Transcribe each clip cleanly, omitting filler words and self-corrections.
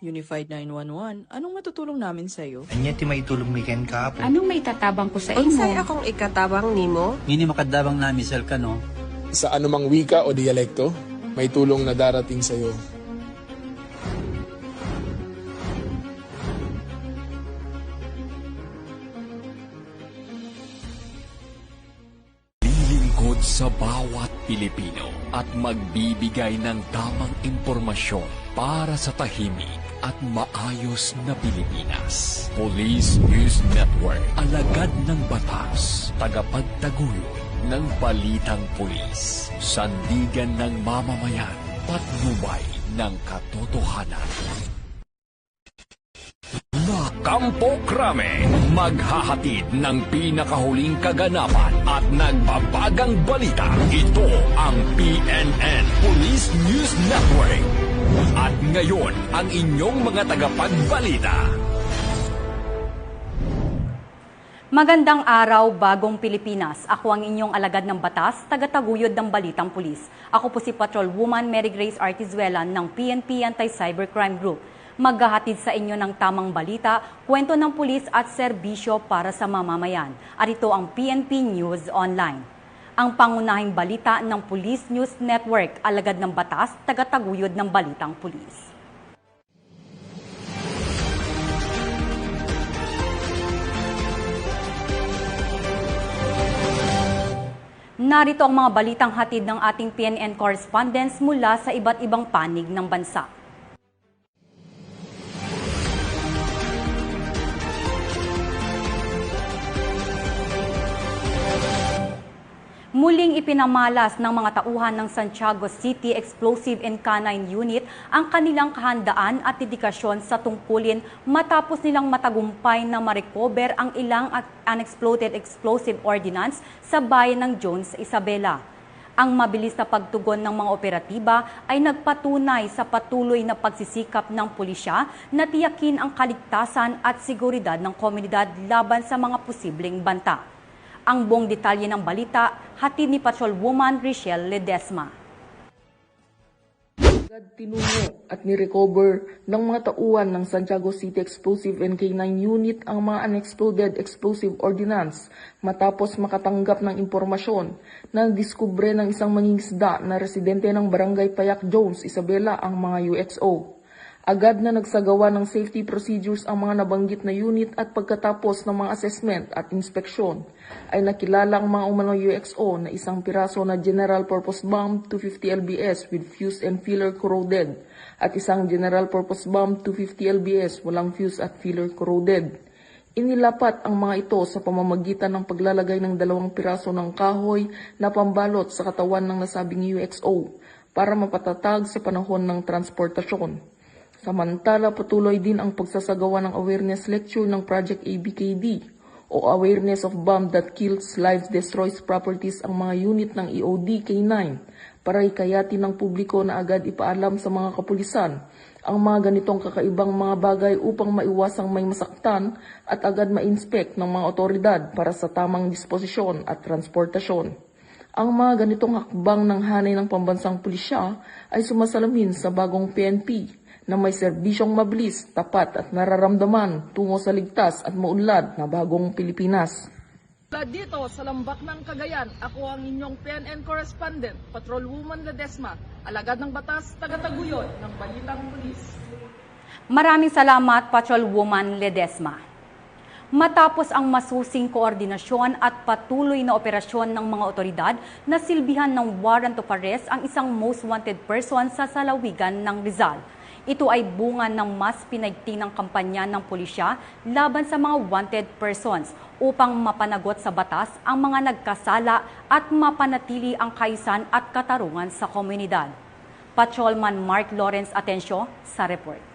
Unified 911, anong matutulong namin sa'yo? Anya ti may tulong miken ka po. Anong may tatabang ko sa Unsay imo? akong ikatabang nimo? Ngini makadabang na misal ka no. Sa anumang wika o dialekto, may tulong na darating sa iyo. Lilingkod sa bawat Pilipino at magbibigay ng tamang impormasyon para sa tahimik at maayos na Pilipinas. Police News Network, alagad ng batas, tagapagtaguyod ng balitang pulis, sandigan ng mamamayan, patnubay ng katotohanan. La Campo Crame, maghahatid ng pinakahuling kaganapan at nagbabagang balita. Ito ang PNN Police News Network. At ngayon, ang inyong mga tagapagbalita. Magandang araw, Bagong Pilipinas. Ako ang inyong alagad ng batas, tagataguyod ng Balitang Pulis. Ako po si Patrolwoman Mary Grace Artizuela ng PNP Anti-Cybercrime Group. Maghahatid sa inyo ng tamang balita, kwento ng pulis at serbisyo para sa mamamayan. At ito ang PNP News Online. Ang pangunahing balita ng Police News Network, alagad ng batas, tagataguyod ng Balitang Pulis. Narito ang mga balitang hatid ng ating PNN correspondents mula sa iba't ibang panig ng bansa. Muling ipinamalas ng mga tauhan ng Santiago City Explosive and Canine Unit ang kanilang kahandaan at dedikasyon sa tungkulin matapos nilang matagumpay na ma-recover ang ilang unexploded explosive ordnance sa bayan ng Jones, Isabela. Ang mabilis na pagtugon ng mga operatiba ay nagpatunay sa patuloy na pagsisikap ng pulisya na tiyakin ang kaligtasan at seguridad ng komunidad laban sa mga posibleng banta. Ang buong detalye ng balita, hatid ni Patrolwoman Richelle Ledesma. Agad tinungo at nirecover ng mga tauhan ng Santiago City Explosive and K9 Unit ang mga unexploded explosive ordnance matapos makatanggap ng impormasyon na diskubre ng isang mangingisda na residente ng Barangay Payak Jones, Isabela ang mga UXO. Agad na nagsagawa ng safety procedures ang mga nabanggit na unit at pagkatapos ng mga assessment at inspeksyon ay nakilala ang mga umano UXO na isang piraso na General Purpose Bomb 250 LBS with fuse and filler corroded at isang General Purpose Bomb 250 LBS walang fuse at filler corroded. Inilapat ang mga ito sa pamamagitan ng paglalagay ng 2 piraso ng kahoy na pambalot sa katawan ng nasabing UXO para mapatatag sa panahon ng transportasyon. Samantala, patuloy din ang pagsasagawa ng awareness lecture ng Project ABKD o Awareness of Bomb That Kills, Lives, Destroys Properties ang mga unit ng EOD K9 para hikayatin ng publiko na agad ipaalam sa mga kapulisan ang mga ganitong kakaibang mga bagay upang maiwasang may masaktan at agad ma-inspect ng mga otoridad para sa tamang disposisyon at transportasyon. Ang mga ganitong hakbang ng hanay ng pambansang pulisya ay sumasalamin sa bagong PNP na may serbisyong mabilis, tapat at nararamdaman tungo sa ligtas at maunlad na bagong Pilipinas. Dito sa Lambak ng Cagayan, ako ang inyong PNN correspondent, Patrolwoman Ledesma, alagad ng batas, tagataguyod ng Balitang Pulis. Maraming salamat, Patrolwoman Ledesma. Matapos ang masusing koordinasyon at patuloy na operasyon ng mga otoridad, nasilbihan ng warrant of arrest ang isang most wanted person sa Salawigan ng Rizal. Ito ay bunga ng mas pinaigtinang kampanya ng pulisya laban sa mga wanted persons upang mapanagot sa batas ang mga nagkasala at mapanatili ang kaayusan at katarungan sa komunidad. Patrolman Mark Lawrence Atencio sa report.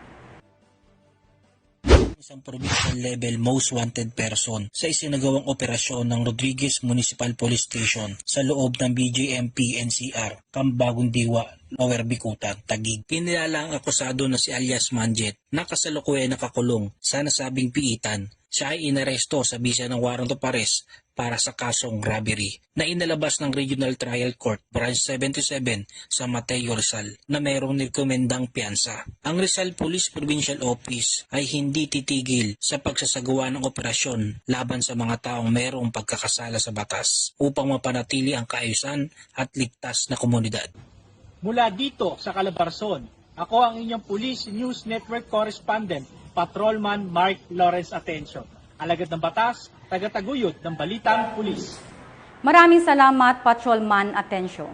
Isang provincial level most wanted person sa isinagawang operasyon ng Rodriguez Municipal Police Station sa loob ng BJMP NCR, Kambagong Diwa, Lower Bikutan, Taguig. Kinilala ang akusado na si alias Manjet na kasalukuyan nakakulong sa nasabing piitan Siya ay inaresto sa bisa ng warrant of arrest para sa kasong robbery na inalabas ng Regional Trial Court Branch 77 sa Mateo Rizal na mayroong nirekomendang piyansa. Ang Rizal Police Provincial Office ay hindi titigil sa pagsasagawa ng operasyon laban sa mga taong mayroong pagkakasala sa batas upang mapanatili ang kaayusan at ligtas na komunidad. Mula dito sa Calabarzon, ako ang inyong Police News Network Correspondent, Patrolman Mark Lawrence Atencio. Alagad ng batas, tagataguyod ng Balitang Pulis. Maraming salamat, Patrolman Atencio.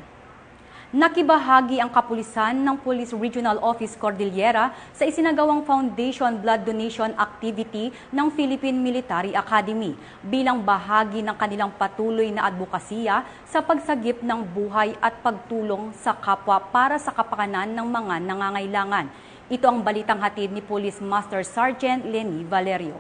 Nakibahagi ang kapulisan ng Police Regional Office Cordillera sa isinagawang Foundation Blood Donation Activity ng Philippine Military Academy bilang bahagi ng kanilang patuloy na advokasya sa pagsagip ng buhay at pagtulong sa kapwa para sa kapakanan ng mga nangangailangan. Ito ang balitang hatid ni Police Master Sergeant Lenny Valerio.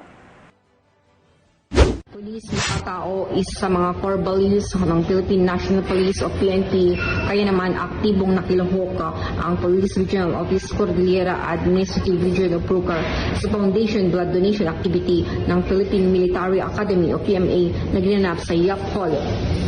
Police makatao isa sa mga core values ng Philippine National Police o PNP, kaya naman aktibong nakiluhok ang Police Regional Office Cordillera Administrative Region of Pucar sa Foundation Blood Donation Activity ng Philippine Military Academy o PMA na ginanap sa Yap Hall,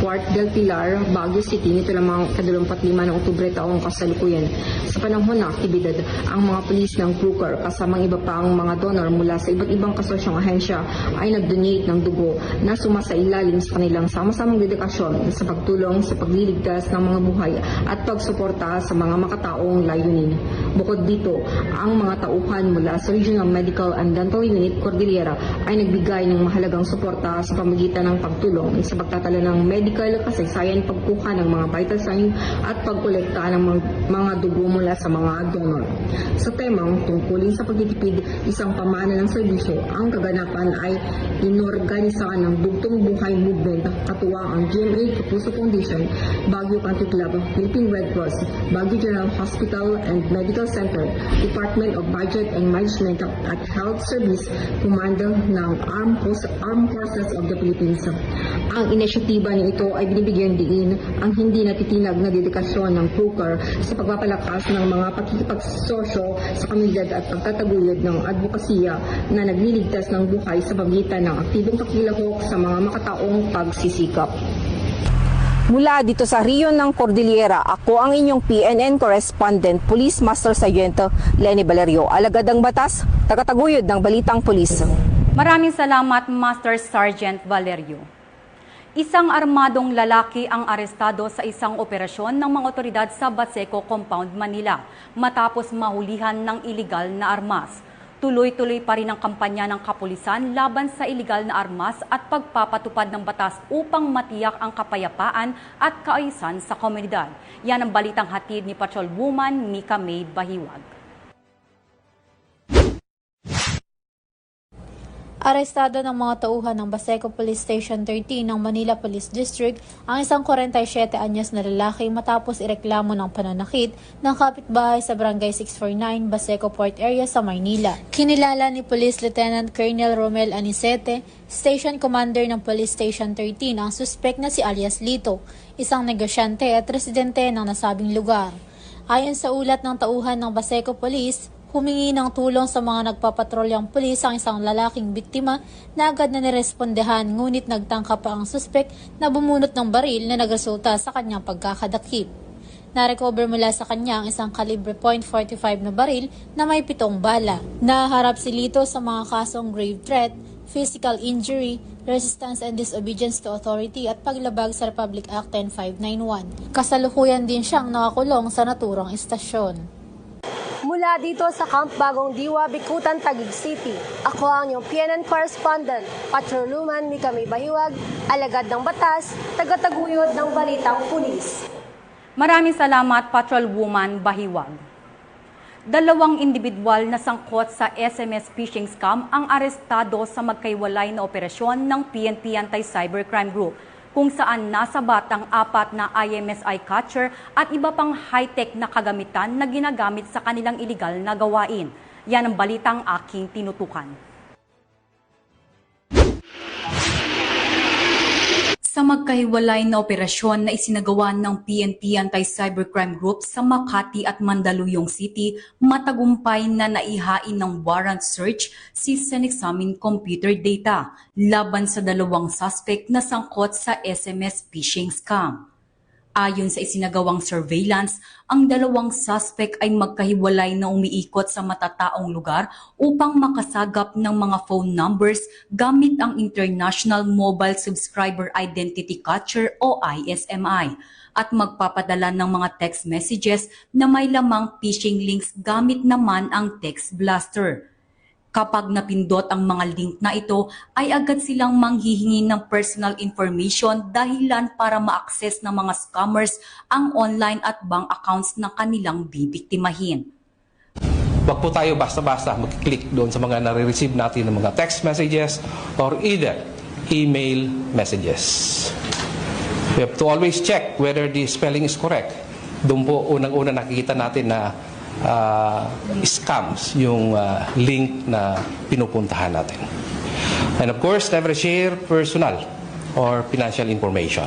Port del Pilar, Baguio City nito lamang 25 ng Oktubre taong kasalukuyan. Sa panahon ng aktibidad, ang mga pulis ng Pucar kasamang iba pang mga donor mula sa iba't ibang kasosyong ahensya ay nag-donate ng dugo na sumasailalim sa kanilang sama-samang dedikasyon sa pagtulong sa pagliligtas ng mga buhay at pagsuporta sa mga makataong layunin. Bukod dito, ang mga tauhan mula sa Regional Medical and Dental Unit Cordillera ay nagbigay ng mahalagang suporta sa pamamagitan ng pagtulong sa pagtatala ng medical kasaysayan, pagkuha ng mga vital sign at pagkolekta ng mga dugo mula sa mga donor. Sa temang tungkulin sa pagtitipid, isang pamana ng serbisyo, ang kaganapan ay inorganisa ng Dugtong Buhay Movement katuwang ang GMA Kapuso Foundation, Baguio Country Club, Philippine Red Cross, Baguio General Hospital and Medical Center, Department of Budget and Management at Health Service, Commander ng Armed Forces of the Philippines. Ang inisyatiba nito ay binibigyan diin ang hindi natitinag na dedikasyon ng Pucar sa pagpapalakas ng mga pakikipagsosyo sa komunidad at pagtataguyod ng advokasya na nagliligtas ng buhay sa pagitan ng aktibong kakilahok sa mga makataong pagsisikap. Mula dito sa Riyon ng Cordillera, ako ang inyong PNN Correspondent, Police Master Sergeant Lenny Valerio. Alagad ang batas, tagataguyod ng Balitang Pulis. Maraming salamat, Master Sergeant Valerio. Isang armadong lalaki ang arestado sa isang operasyon ng mga otoridad sa Baseco Compound, Manila matapos mahulihan ng iligal na armas. Tuloy-tuloy pa rin ang kampanya ng kapulisan laban sa iligal na armas at pagpapatupad ng batas upang matiyak ang kapayapaan at kaayusan sa komunidad. Yan ang balitang hatid ni Patrolwoman Mika May Bahiwag. Arestado ng mga tauhan ng Baseco Police Station 13 ng Manila Police District ang isang 47 anyos na lalaki matapos ireklamo ng pananakit ng kapitbahay sa Barangay 649, Baseco Port Area sa Maynila. Kinilala ni Police Lieutenant Colonel Romel Anicete, Station Commander ng Police Station 13, ang suspect na si alias Lito, isang negosyante at residente ng nasabing lugar. Ayon sa ulat ng tauhan ng Baseco Police, humingi ng tulong sa mga nagpapatrolyang pulis ang isang lalaking biktima na agad na nirespondehan, ngunit nagtangka pa ang suspect na bumunot ng baril na nagresulta sa kanyang pagkakadakip. Narecover mula sa kanya ang isang kalibre .45 na baril na may 7 bala. Naharap si Lito sa mga kasong grave threat, physical injury, resistance and disobedience to authority at paglabag sa Republic Act 10591. Kasalukuyan din siyang nakakulong sa naturang istasyon. Mula dito sa Camp Bagong Diwa, Bikutan, Taguig City, ako ang iyong PNN Correspondent, Patrolwoman Mika May Bahiwag, alagad ng batas, tagataguyod ng Balitang Pulis. Maraming salamat, Patrolwoman Bahiwag. 2 individual na sangkot sa SMS phishing scam ang arestado sa magkaiwalay na operasyon ng PNP Anti-Cybercrime Group, kung saan nasabat ang 4 na IMSI catcher at iba pang high-tech na kagamitan na ginagamit sa kanilang iligal na gawain. Yan ang balitang aking tinutukan. Sa magkahiwalay na operasyon na isinagawa ng PNP Anti-Cybercrime Group sa Makati at Mandaluyong City, matagumpay na naihain ng warrant search si Senexamin computer data laban sa dalawang suspect na sangkot sa SMS phishing scam. Ayon sa isinagawang surveillance, ang dalawang suspect ay magkahiwalay na umiikot sa matataong lugar upang makasagap ng mga phone numbers gamit ang International Mobile Subscriber Identity Capture o ISMI at magpapadala ng mga text messages na may lamang phishing links gamit naman ang text blaster. Kapag napindot ang mga link na ito, ay agad silang manghihingi ng personal information dahilan para ma-access ng mga scammers ang online at bank accounts na kanilang bibiktimahin. Huwag po tayo basta-basta mag-click doon sa mga nare-receive natin ng mga text messages or either email messages. We have to always check whether the spelling is correct. Doon po unang-una nakikita natin na scams yung link na pinupuntahan natin. And of course, never share personal or financial information.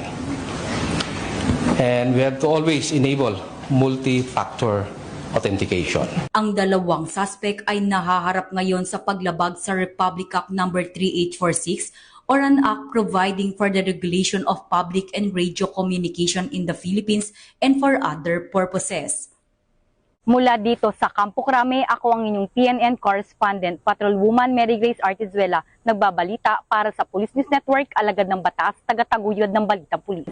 And we have to always enable multi-factor authentication. Ang dalawang suspect ay nahaharap ngayon sa paglabag sa Republic Act No. 3846 or an act providing for the regulation of public and radio communication in the Philippines and for other purposes. Mula dito sa Campo Crame, ako ang inyong PNN correspondent, Patrolwoman Mary Grace Artizuela, nagbabalita para sa Police News Network, alagad ng batas, tagataguyod ng Balitang Pulis.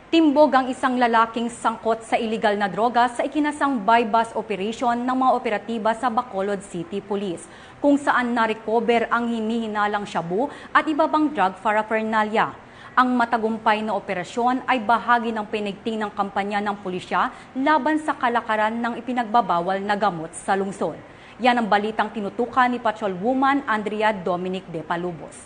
Timbog ang isang lalaking sangkot sa iligal na droga sa ikinasang buy-bus operation ng mga operatiba sa Bacolod City Police, kung saan na-recover ang hinihinalang shabu at iba pang drug paraphernalia. Ang matagumpay na operasyon ay bahagi ng pinigting ng kampanya ng pulisya laban sa kalakaran ng ipinagbabawal na gamot sa lungsod. Yan ang balitang tinutukan ni Patrolwoman Andrea Dominic de Palubos.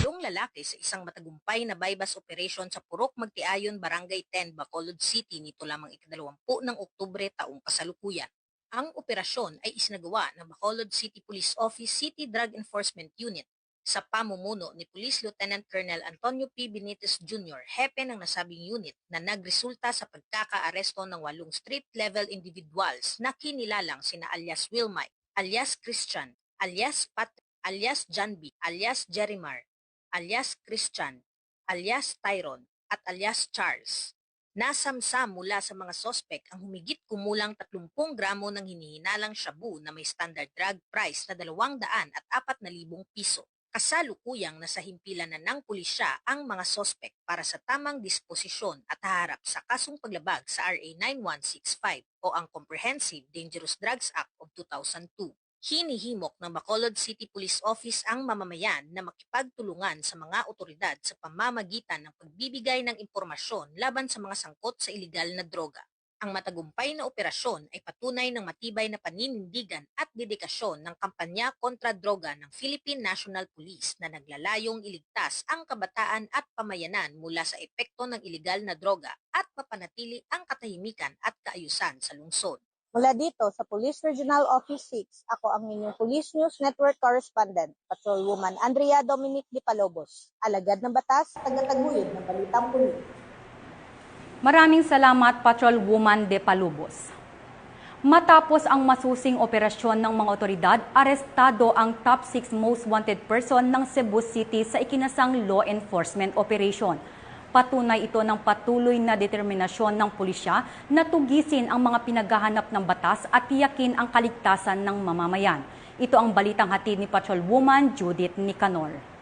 Yung lalaki sa isang matagumpay na buy-bus operation sa Purok Magtiayon, Barangay 10, Bacolod City nito lamang ika-20 ng Oktubre taong kasalukuyan. Ang operasyon ay isinagawa ng Bacolod City Police Office City Drug Enforcement Unit sa pamumuno ni Police Lieutenant Colonel Antonio P. Benitez Jr., hepe ng nasabing unit na nagresulta sa pagkakaaresto ng 8 street-level individuals na kinilalang sina alias Wilmay, alias Christian, alias Patrick, alias Janby, alias Jerimar, alias Christian, alias Tyron, at alias Charles. Nasamsam mula sa mga sospek ang humigit kumulang 30 gramo ng hinihinalang shabu na may standard drug price na 204,000 piso. Kasalukuyang nasa himpilan na ng pulisya ang mga sospek para sa tamang disposisyon at haharap sa kasong paglabag sa RA 9165 o ang Comprehensive Dangerous Drugs Act of 2002. Hinihimok ng Bacolod City Police Office ang mamamayan na makipagtulungan sa mga otoridad sa pamamagitan ng pagbibigay ng impormasyon laban sa mga sangkot sa iligal na droga. Ang matagumpay na operasyon ay patunay ng matibay na paninindigan at dedikasyon ng kampanya kontra droga ng Philippine National Police na naglalayong iligtas ang kabataan at pamayanan mula sa epekto ng iligal na droga at mapanatili ang katahimikan at kaayusan sa lungsod. Mula dito sa Police Regional Office 6, ako ang inyong Police News Network Correspondent, Patrolwoman Andrea Dominic de Palobos, alagad ng batas, tagataguyod ng Balitang Pulis. Maraming salamat, Patrolwoman de Palubos. Matapos ang masusing operasyon ng mga otoridad, arestado ang top 6 most wanted person ng Cebu City sa ikinasang law enforcement operation. Patunay ito ng patuloy na determinasyon ng pulisya na tugisin ang mga pinaghahanap ng batas at tiyakin ang kaligtasan ng mamamayan. Ito ang balitang hatid ni Patrolwoman Judith Nicanor.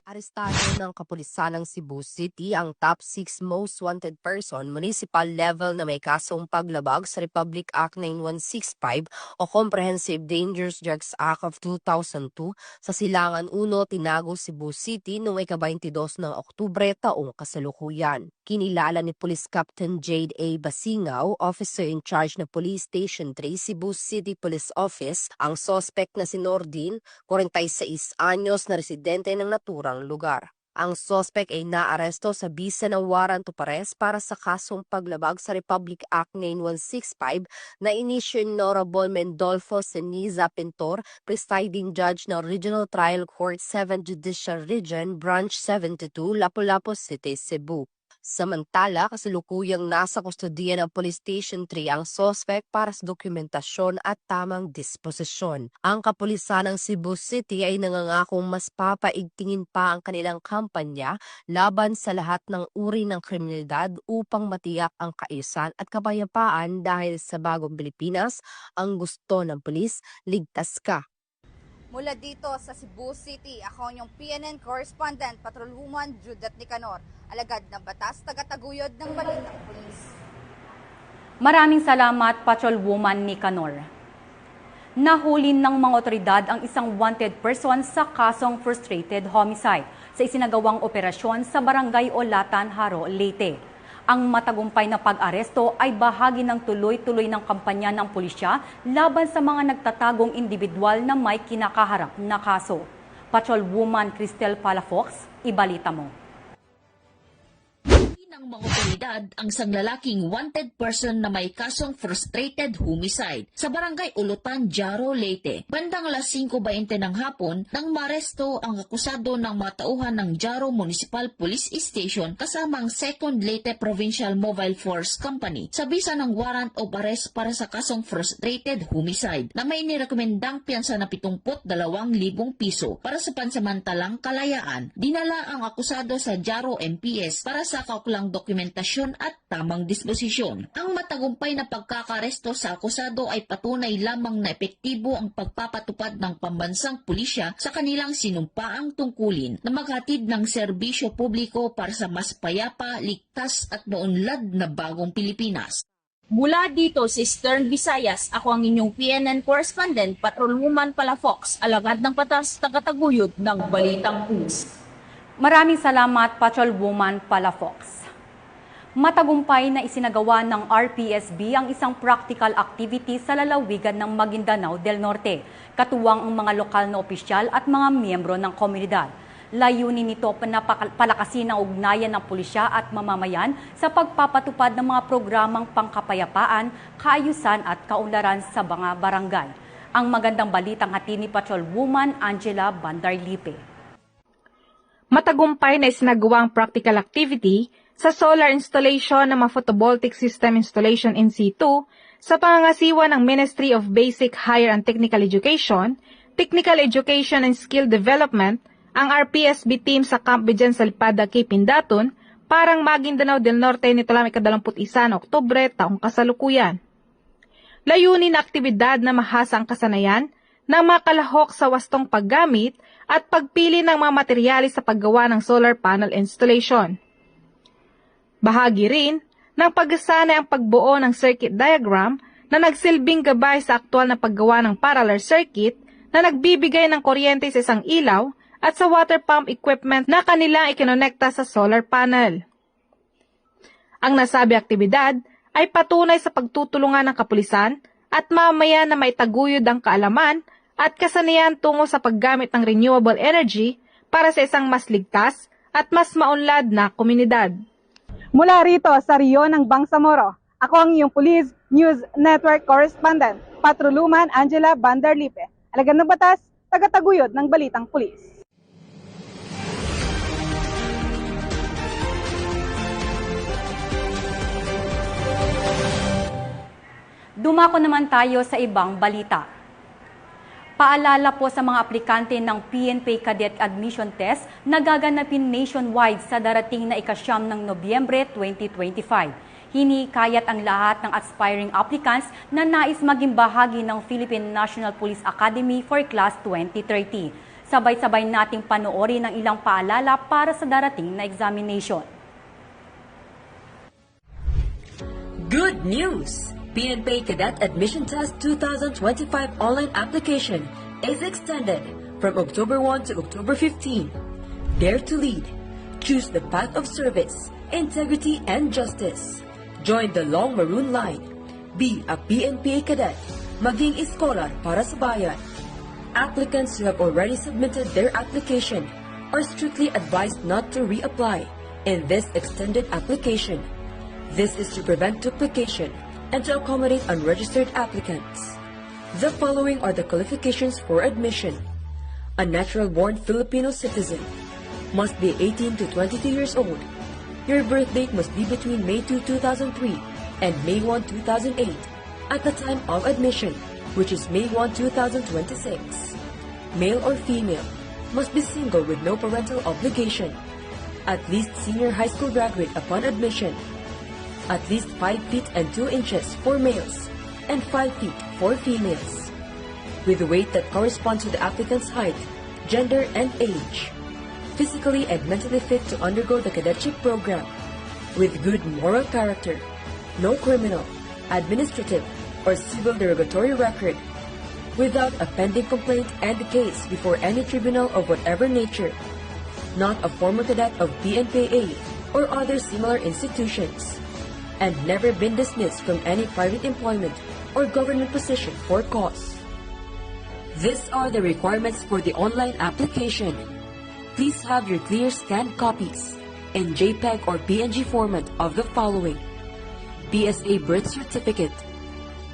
Arestado ng kapulisan ng Cebu City ang top 6 most wanted person municipal level na may kasong paglabag sa Republic Act 9165 o Comprehensive Dangerous Drugs Act of 2002 sa Silangan 1, Tinago, Cebu City noong ika-22 ng Oktubre taong kasalukuyan. Kinilala ni Police Captain Jade A. Basingaw, officer in charge ng Police Station 3, Cebu City Police Office, ang suspect na si Nordin, 46 anyos na residente ng naturang lugar. Ang sospek ay naaresto sa bisa ng warrant of arrest para sa kasong paglabag sa Republic Act 9165 na inisyu ni Honorable Mendolfo Ceniza Pintor, presiding judge ng Regional Trial Court 7 Judicial Region, Branch 72, Lapu-Lapu City, Cebu. Samantala, kasalukuyang nasa kustodiya ng Police Station 3 ang sospek para sa dokumentasyon at tamang disposisyon. Ang kapulisan ng Cebu City ay nangangakong mas papaigtingin pa ang kanilang kampanya laban sa lahat ng uri ng kriminalidad upang matiyak ang kaayusan at kapayapaan dahil sa bagong Pilipinas, ang gusto ng pulis, ligtas ka. Mula dito sa Cebu City, ako ang inyong PNN correspondent, Patrolwoman Judith Nicanor, alagad ng batas, tagataguyod ng Balitang Pulis. Maraming salamat, Patrolwoman Nicanor. Nahuli ng mga otoridad ang isang wanted person sa kasong frustrated homicide sa isinagawang operasyon sa Barangay Olatan, Haro, Leyte. Ang matagumpay na pag-aresto ay bahagi ng tuloy-tuloy ng kampanya ng pulisya laban sa mga nagtatagong individual na may kinakaharap na kaso. Patrolwoman Cristel Palafox, ibalita mo. Ng mga otoridad ang isang lalaking wanted person na may kasong frustrated homicide sa Barangay Ulutan, Jaro, Leyte. Bandang alas 5:20 ng hapon nang maresto ang akusado ng mga tauhan ng Jaro Municipal Police Station kasama ang 2nd Leyte Provincial Mobile Force Company sa bisa ng warrant of arrest para sa kasong frustrated homicide na may nirekomendang piyansa na 72,000 piso para sa pansamantalang kalayaan. Dinala ang akusado sa Jaro MPS para sa kaukulang dokumentasyon at tamang disposisyon. Ang matagumpay na pagkakaresto sa akusado ay patunay lamang na epektibo ang pagpapatupad ng pambansang pulisya sa kanilang sinumpaang tungkulin na maghatid ng serbisyo publiko para sa mas payapa, ligtas at maunlad na bagong Pilipinas. Mula dito sa Eastern Visayas, ako ang inyong PNN correspondent, Patrolwoman Palafox, alagad ng batas, tagataguyod ng Balitang Pulis. Maraming salamat, Patrolwoman Palafox. Matagumpay na isinagawa ng RPSB ang isang practical activity sa lalawigan ng Maguindanao del Norte, katuwang ang mga lokal na opisyal at mga miyembro ng komunidad. Layunin nito na palakasin ang ugnayan ng pulisya at mamamayan sa pagpapatupad ng mga programang pangkapayapaan, kaayusan at kaunlaran sa mga barangay. Ang magandang balitang hatid ni Patrolwoman Angela Bandarlipe. Matagumpay na isinagawang practical activity sa solar installation ng mga photovoltaic system installation in situ sa pangangasiwa ng Ministry of Basic, Higher and Technical Education, Technical Education and Skill Development, ang RPSB team sa Camp Bijan Salpada, Cape Indaton, parang Maguindanao del Norte nito lang 21 na Oktubre taong kasalukuyan. Layunin na aktibidad na mahasa ang kasanayan ng mga kalahok sa wastong paggamit at pagpili ng mga materyales sa paggawa ng solar panel installation. Bahagi rin ng pagsasanay ang pagbuo ng circuit diagram na nagsilbing gabay sa aktual na paggawa ng parallel circuit na nagbibigay ng kuryente sa isang ilaw at sa water pump equipment na kanilang ikinonekta sa solar panel. Ang nasabi aktibidad ay patunay sa pagtutulungan ng kapulisan at mamamayan na maitaguyod ang kaalaman at kasanayan tungo sa paggamit ng renewable energy para sa isang mas ligtas at mas maunlad na komunidad. Mula rito sa Rio ng Bangsamoro, ako ang iyong Police News Network Correspondent, Patrolwoman Angela Bandarlipe, alagad ng batas, tagataguyod ng Balitang Pulis. Dumako naman tayo sa ibang balita. Paalala po sa mga aplikante ng PNP Cadet Admission Test na gaganapin nationwide sa darating na ika-9 ng Nobyembre 2025. Hinikayat ang lahat ng aspiring applicants na nais maging bahagi ng Philippine National Police Academy for Class 2030. Sabay-sabay nating panoorin ang ilang paalala para sa darating na examination. Good news! PNP Cadet Admission Test 2025 online application is extended from October 1 to October 15. Dare to lead. Choose the path of service, integrity, and justice. Join the long maroon line. Be a PNP Cadet. Maging iskolar para sa bayan. Applicants who have already submitted their application are strictly advised not to reapply in this extended application. This is to prevent duplication and to accommodate unregistered applicants. The following are the qualifications for admission. A natural-born Filipino citizen must be 18 to 22 years old. Your birth date must be between May 2, 2003 and May 1, 2008 at the time of admission, which is May 1, 2026. Male or female, must be single with no parental obligation. At least senior high school graduate upon admission. At least 5 feet and 2 inches for males and 5 feet for females. With a weight that corresponds to the applicant's height, gender, and age. Physically and mentally fit to undergo the cadetship program. With good moral character. No criminal, administrative, or civil derogatory record. Without a pending complaint and case before any tribunal of whatever nature. Not a former cadet of PNPA or other similar institutions. And never been dismissed from any private employment or government position for cause. These are the requirements for the online application. Please have your clear scanned copies in JPEG or PNG format of the following: PSA birth certificate,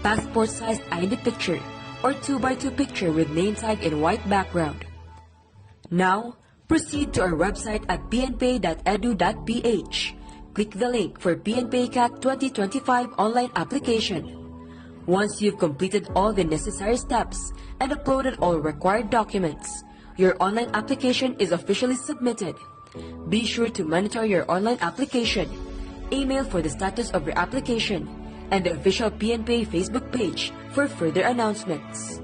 passport-sized ID picture, or 2x2 picture with name tag in white background. Now, proceed to our website at pnpa.edu.ph. Click the link for PNPCAT 2025 online application. Once you've completed all the necessary steps and uploaded all required documents, your online application is officially submitted. Be sure to monitor your online application, email for the status of your application, and the official PNPA Facebook page for further announcements.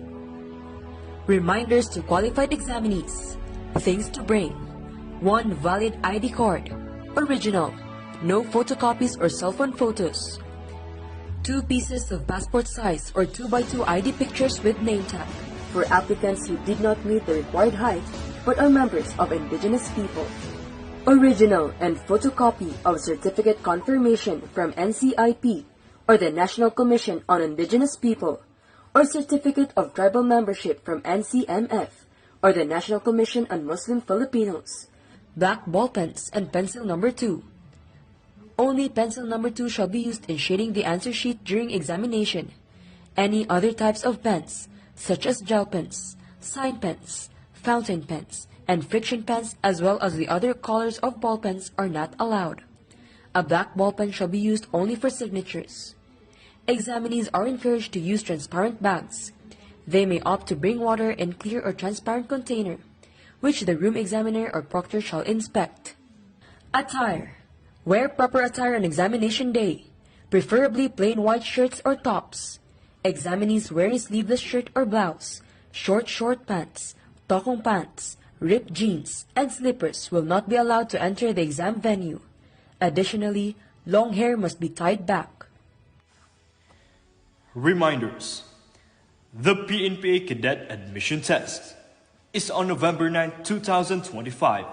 Reminders to qualified examinees. Things to bring: 1 valid ID card, original, no photocopies or cell phone photos. 2 pieces of passport size or 2x2 ID pictures with name tag for applicants who did not meet the required height but are members of indigenous people. Original and photocopy of certificate confirmation from NCIP or the National Commission on Indigenous People, or certificate of tribal membership from NCMF or the National Commission on Muslim Filipinos. Black ball pens and pencil number 2. Only pencil number 2 shall be used in shading the answer sheet during examination. Any other types of pens, such as gel pens, sign pens, fountain pens, and friction pens, as well as the other colors of ball pens, are not allowed. A black ball pen shall be used only for signatures. Examinees are encouraged to use transparent bags. They may opt to bring water in clear or transparent container, which the room examiner or proctor shall inspect. Attire. Wear proper attire on examination day, preferably plain white shirts or tops. Examinees wearing sleeveless shirt or blouse, short pants, tokong pants, ripped jeans, and slippers will not be allowed to enter the exam venue. Additionally, long hair must be tied back. Reminders. The PNPA Cadet Admission Test is on November 9, 2025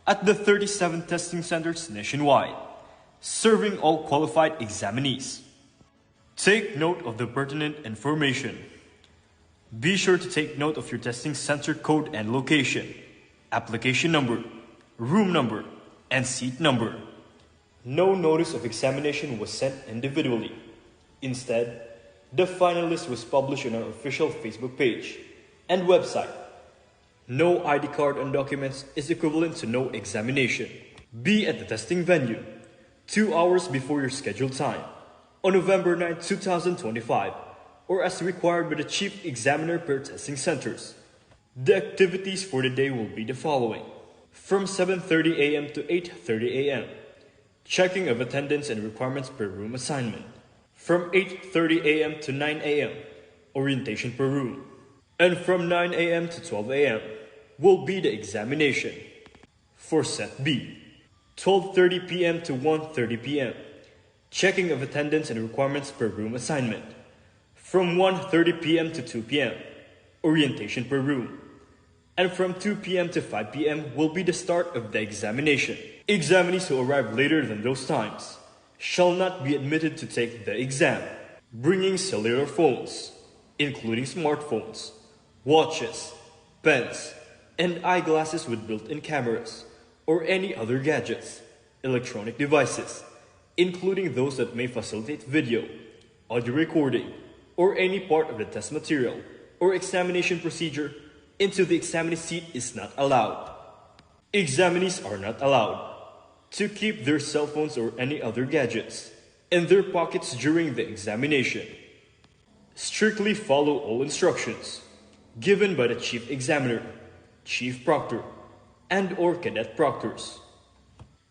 at the 37 testing centers nationwide, serving all qualified examinees. Take note of the pertinent information. Be sure to take note of your testing center code and location, application number, room number, and seat number. No notice of examination was sent individually. Instead, the final list was published on our official Facebook page and website. No ID card and documents is equivalent to no examination. Be at the testing venue 2 hours before your scheduled time on November 9, 2025, or as required by the Chief Examiner per testing centers. The activities for the day will be the following. From 7:30 a.m. to 8:30 a.m., checking of attendance and requirements per room assignment. From 8:30 a.m. to 9 a.m., orientation per room. And from 9 a.m. to 12 a.m. will be the examination. For Set B, 12:30 p.m. to 1:30 p.m., checking of attendance and requirements per room assignment. From 1:30 p.m. to 2 p.m., orientation per room. And from 2 p.m. to 5 p.m. will be the start of the examination. Examinees who arrive later than those times shall not be admitted to take the exam. Bringing cellular phones, including smartphones, watches, pens, and eyeglasses with built-in cameras, or any other gadgets, electronic devices, including those that may facilitate video, audio recording, or any part of the test material or examination procedure into the examinee seat is not allowed. Examinees are not allowed to keep their cell phones or any other gadgets in their pockets during the examination. Strictly follow all instructions given by the Chief Examiner, Chief Proctor, and/or Cadet Proctors.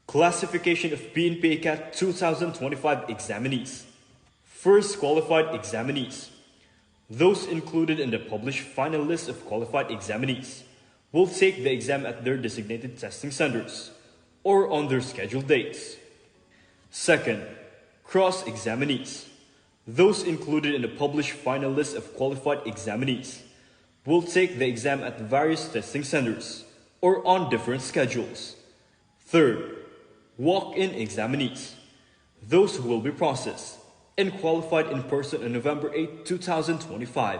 Classification of PNP ACAT 2025 examinees. First qualified examinees. Those included in the published final list of qualified examinees will take the exam at their designated testing centers or on their scheduled dates. Second, cross-examinees. Those included in the published final list of qualified examinees will take the exam at various testing centers or on different schedules. Third, walk-in examinees. Those who will be processed and qualified in person on November 8, 2025,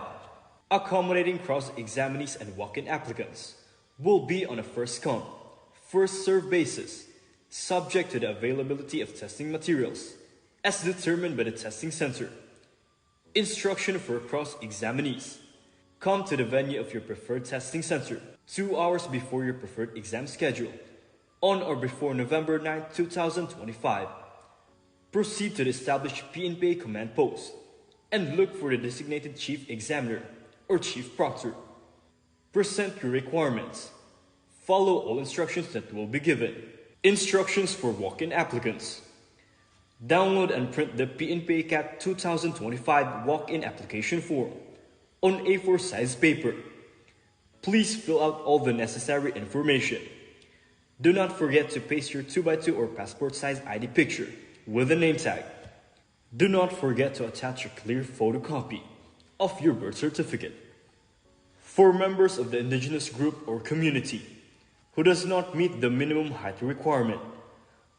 accommodating cross-examinees and walk-in applicants, will be on a first-come, first-served basis, subject to the availability of testing materials as determined by the testing center. Instruction for cross-examinees. Come to the venue of your preferred testing center 2 hours before your preferred exam schedule on or before November 9, 2025. Proceed to the established PNPA command post and look for the designated Chief Examiner or Chief Proctor. Present your requirements. Follow all instructions that will be given. Instructions for walk-in applicants. Download and print the PNPA ACAT 2025 walk-in application form on A4 size paper. Please fill out all the necessary information. Do not forget to paste your 2x2 or passport size ID picture with a name tag. Do not forget to attach a clear photocopy of your birth certificate. For members of the indigenous group or community who does not meet the minimum height requirement,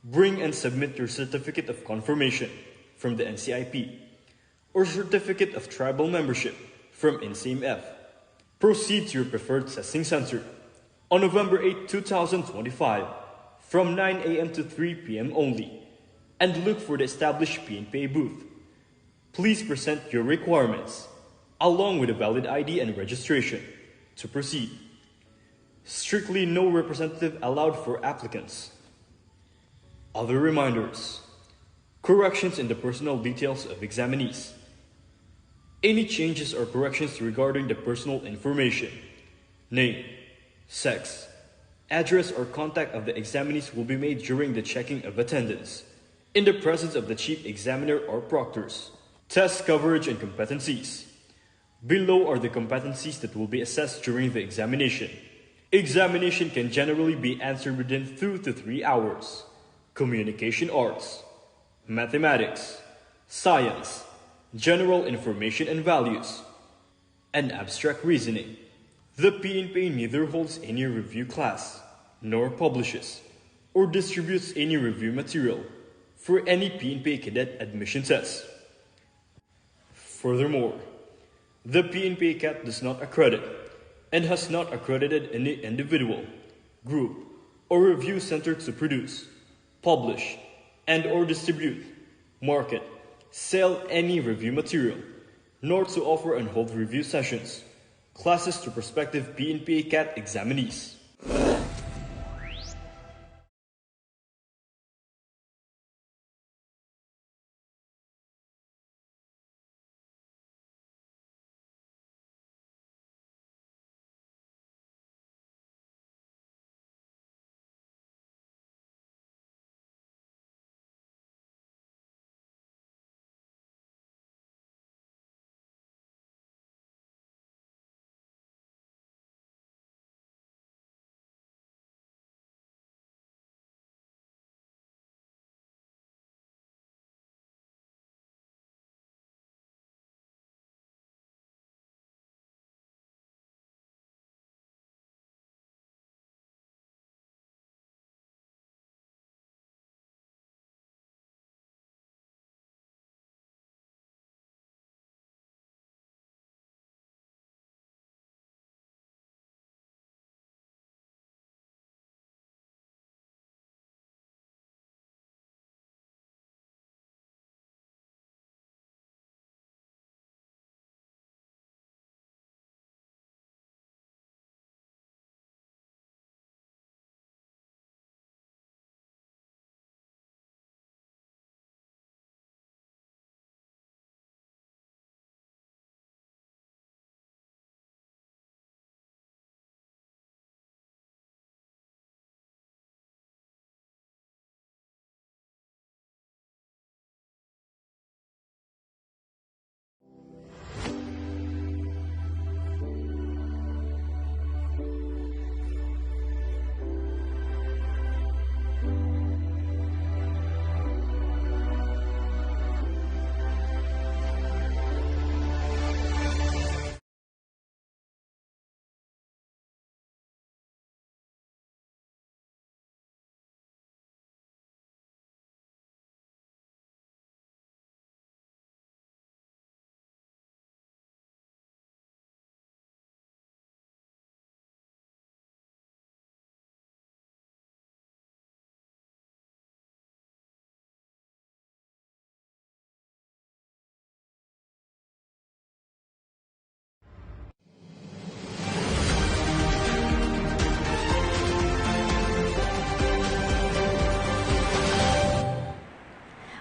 bring and submit your certificate of confirmation from the NCIP or certificate of tribal membership from NCMF. Proceed to your preferred testing center on November 8, 2025 from 9 a.m. to 3 p.m. only and look for the established PNPA booth. Please present your requirements along with a valid ID and registration to proceed. Strictly no representative allowed for applicants. Other reminders. Corrections in the personal details of examinees. Any changes or corrections regarding the personal information, name, sex, address or contact of the examinees will be made during the checking of attendance in the presence of the Chief Examiner or Proctors. Test coverage and competencies. Below are the competencies that will be assessed during the examination. Examination can generally be answered within 2 to 3 hours. Communication arts, mathematics, science, general information and values, and abstract reasoning. The PNPA neither holds any review class, nor publishes, or distributes any review material for any PNPA cadet admission test. Furthermore, the PNPA CAT does not accredit and has not accredited any individual, group, or review center to produce, publish, and/or distribute, market, sell any review material, nor to offer and hold review sessions, classes to prospective PNPA CAT examinees.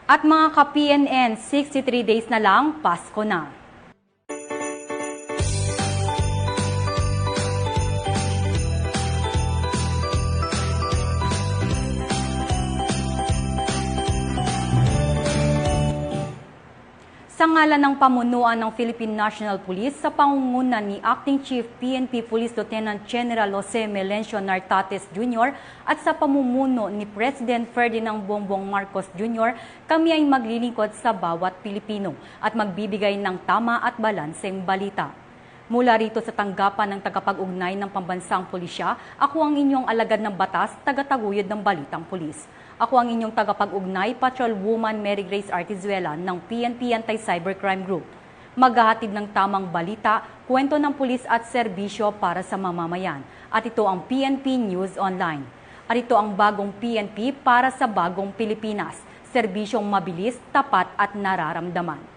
At mga ka-PNN, 63 days na lang, Pasko na. Sa ngalan ng pamunuan ng Philippine National Police sa pangunguna ni Acting Chief PNP Police Lieutenant General Jose Melencio Nartates Jr. at sa pamumuno ni President Ferdinand Bongbong Marcos Jr., kami ay maglilingkod sa bawat Pilipino at magbibigay ng tama at balanseng balita. Mula rito sa tanggapan ng tagapag-ugnay ng pambansang pulisya, ako ang inyong alagad ng batas, tagataguyod ng Balitang Pulis. Ako ang inyong tagapag-ugnay, Patrolwoman Mary Grace Artizuela ng PNP Anti-Cybercrime Group. Maghahatid ng tamang balita, kwento ng pulis at serbisyo para sa mamamayan. At ito ang PNP News Online. At ito ang bagong PNP para sa bagong Pilipinas. Serbisyong mabilis, tapat at nararamdaman.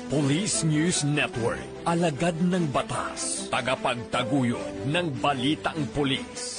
Police News Network, alagad ng batas, tagapagtaguyod ng balitang pulis.